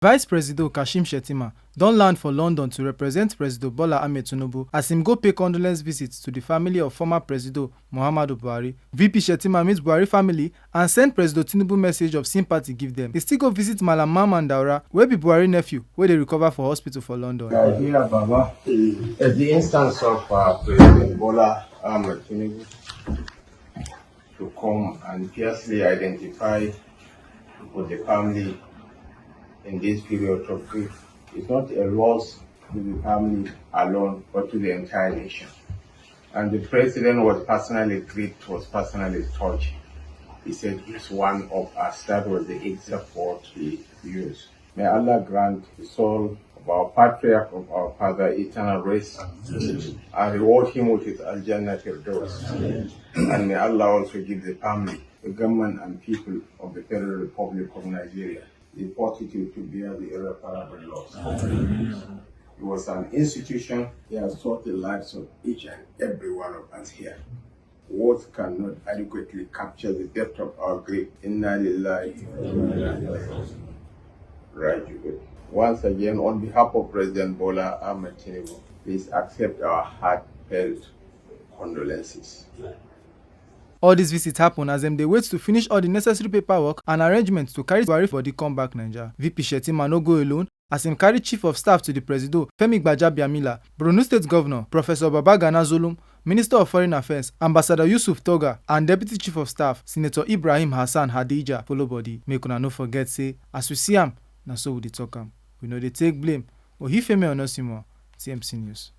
Vice Presido Shettima don land for London to represent Presido Bola Ahmed Tinubu as him go pay condolence visits to the family of former Presido Muhammadu Buhari. VP Shettima meet Buhari family and send Presido Tinubu message of sympathy give them. He still go visit Malam Mamman Daura, wey be Buhari nephew, wey dey recover for hospital for London. I hear, Baba, as the instance of President Bola Ahmed Tinubu to come and fiercely identify with the family in this period of grief. It's not a loss to the family alone, but to the entire nation. And the president was personally grieved, was personally touched. He said it's one of us. That was the exact word he used. May Allah grant the soul of our patriarch, of our father, eternal rest, and reward him with his Al-Jannah Firdaus. And may Allah also give the family, the government and people of the Federal Republic of Nigeria the fortitude to bear the irreparable loss. It was an institution. He has taught the lives of each and every one of us here. Words cannot adequately capture the depth of our grief. Inna lillahi wa inna ilaihi raji'un. Once again, on behalf of President Bola Ahmed Tinubu, please accept our heartfelt condolences. All these visits happen as them they wait to finish all the necessary paperwork and arrangements to carry Buhari body come back Nigeria. VP Shettima no go alone as him carry Chief of Staff to the Presido, Femi Gbajabiamila, Borno State Governor, Professor Babagana Zulum, Minister of Foreign Affairs, Ambassador Yusuf Toga, and Deputy Chief of Staff, Senator Ibrahim Hassan Hadija, follow body. Make una no forget say, as we see am, na so we dey talk am. We know they take blame, but he Femi Onosimo, TMC News.